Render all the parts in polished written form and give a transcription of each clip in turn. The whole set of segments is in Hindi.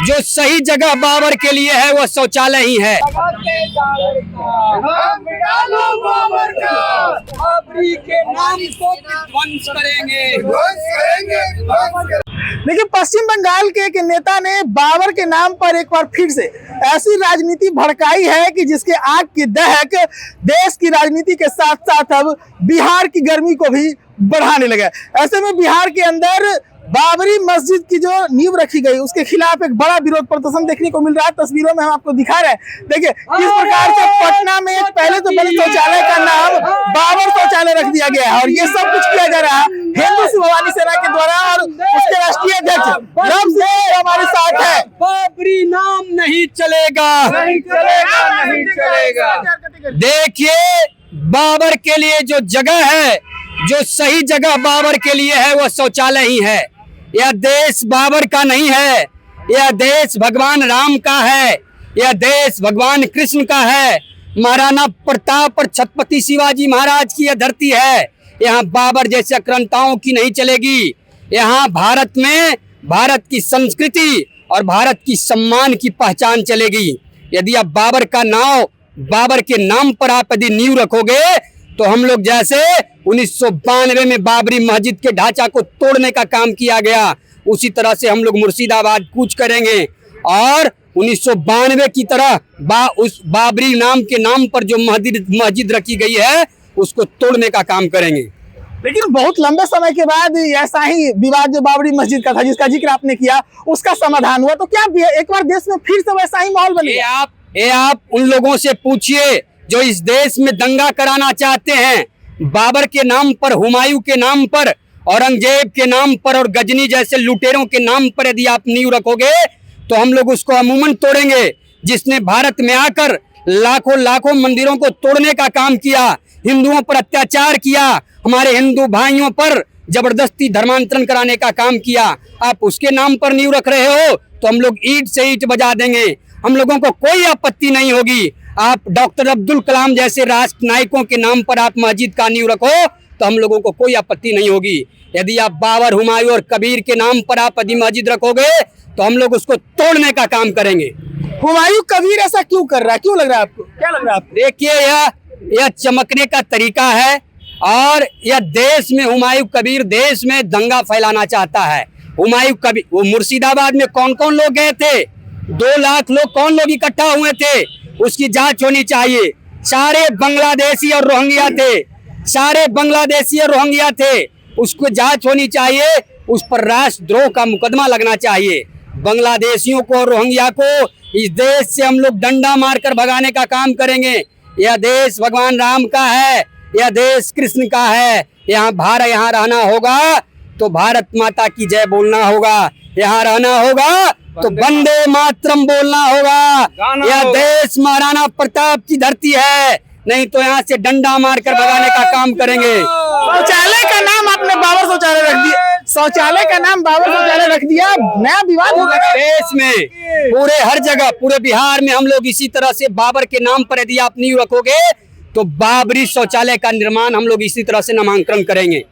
जो सही जगह बाबर के लिए है वो शौचालय ही है। बाबरी के नाम को ध्वंस करेंगे। देखिए, पश्चिम बंगाल के एक नेता ने बाबर के नाम पर एक बार फिर से ऐसी राजनीति भड़काई है कि जिसके आग की दहक देश की राजनीति के साथ साथ अब बिहार की गर्मी को भी बढ़ाने लगा। ऐसे में बिहार के अंदर बाबरी मस्जिद की जो नींव रखी गई उसके खिलाफ एक बड़ा विरोध प्रदर्शन देखने को मिल रहा है। तस्वीरों में हम आपको दिखा रहे हैं। देखिए किस प्रकार से पटना में पहले तो बड़े शौचालय का नाम बाबर शौचालय रख दिया गया है और ये सब कुछ किया जा रहा है हिंदू भवानी सेना के द्वारा और उसके राष्ट्रीय अध्यक्ष रब से हमारे साथ है। बाबरी नाम नहीं चलेगा, नहीं चलेगा, नहीं चलेगा। देखिए, बाबर के लिए जो जगह है, जो सही जगह बाबर के लिए है वो शौचालय ही है। यह देश बाबर का नहीं है, यह देश भगवान राम का है, यह देश भगवान कृष्ण का है। महाराणा प्रताप और छत्रपति शिवाजी महाराज की यह धरती है। यहाँ बाबर जैसे आक्रांताओं की नहीं चलेगी। यहाँ भारत में भारत की संस्कृति और भारत की सम्मान की पहचान चलेगी। यदि आप बाबर का नाम, बाबर के नाम पर आप यदि नींव रखोगे तो हम लोग जैसे 1992 में बाबरी मस्जिद के ढांचा को तोड़ने का काम किया गया, उसी तरह से हम लोग मुर्शिदाबाद कूच करेंगे और 1992 की तरह उस बाबरी नाम के नाम पर जो मस्जिद रखी गई है उसको तोड़ने का काम करेंगे। लेकिन बहुत लंबे समय के बाद ऐसा ही विवाद जो बाबरी मस्जिद का था जिसका जिक्र आपने किया उसका समाधान हुआ, तो क्या एक बार देश में फिर से वैसा ही माहौल बनेगा? आप उन लोगों से पूछिए जो इस देश में दंगा कराना चाहते हैं। बाबर के नाम पर, हुमायूं के नाम पर, औरंगजेब के नाम पर और गजनी जैसे लुटेरों के नाम पर यदि आप नींव रखोगे तो हम लोग उसको अमूमन तोड़ेंगे। जिसने भारत में आकर लाखों लाखों मंदिरों को तोड़ने का काम किया, हिंदुओं पर अत्याचार किया, हमारे हिंदू भाइयों पर जबरदस्ती धर्मांतरण कराने का काम किया, आप उसके नाम पर नींव रख रहे हो तो हम लोग ईंट से ईंट बजा देंगे। हम लोगों को कोई आपत्ति नहीं होगी। आप डॉक्टर अब्दुल कलाम जैसे राष्ट्र नायकों के नाम पर आप मस्जिद का नींव रखो तो हम लोगों को कोई आपत्ति नहीं होगी। यदि आप बाबर, हुमायूं और कबीर के नाम पर आप यदि मस्जिद रखोगे तो हम लोग उसको तोड़ने का काम करेंगे। हुमायूं कबीर ऐसा क्यों कर रहा है? क्यों लग रहा है आपको? क्या लग रहा है आपको? देखिए, यह चमकने का तरीका है और यह देश में हुमायूं कबीर देश में दंगा फैलाना चाहता है। हुमायूं कबीर, वो मुर्शिदाबाद में कौन कौन लोग गए थे? 2 लाख लोग, कौन लोग इकट्ठा हुए थे? उसकी जांच होनी चाहिए। सारे बांग्लादेशी और रोहिंग्या थे, सारे बांग्लादेशी और रोहिंग्या थे, उसको जांच होनी चाहिए। उस पर राष्ट्रद्रोह का मुकदमा लगना चाहिए। बांग्लादेशियों को और रोहिंग्या को इस देश से हम लोग डंडा मारकर भगाने का काम करेंगे। यह देश भगवान राम का है, यह देश कृष्ण का है। यहाँ रहना होगा तो भारत माता की जय बोलना होगा, यहाँ रहना होगा तो वंदे मातरम बोलना होगा। यह देश महाराणा प्रताप की धरती है, नहीं तो यहाँ से डंडा मारकर भगाने का काम करेंगे। शौचालय का नाम आपने बाबर शौचालय रख दिया, शौचालय का नाम बाबर शौचालय रख दिया, नया विवाद हो गया। देश में पूरे हर जगह, पूरे बिहार में हम लोग इसी तरह से बाबर के नाम पर यदि आप नींव रखोगे तो बाबरी शौचालय का निर्माण हम लोग इसी तरह से नामांकन करेंगे।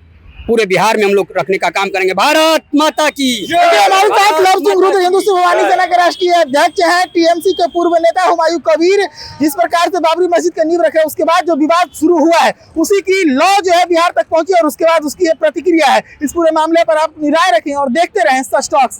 पूरे बिहार में हम लोग रखने का काम करेंगे। भारत माता की। हमारे साथ हिंदू भवानी सेना के राष्ट्रीय अध्यक्ष हैं, टीएमसी के पूर्व नेता हुमायूं कबीर। जिस प्रकार से बाबरी मस्जिद का नींव रखे उसके बाद जो विवाद शुरू हुआ है उसी की लौ जो है बिहार तक पहुंची और उसके बाद उसकी प्रतिक्रिया है। इस पूरे मामले पर आप राय रखें और देखते रहें सच टॉक्स।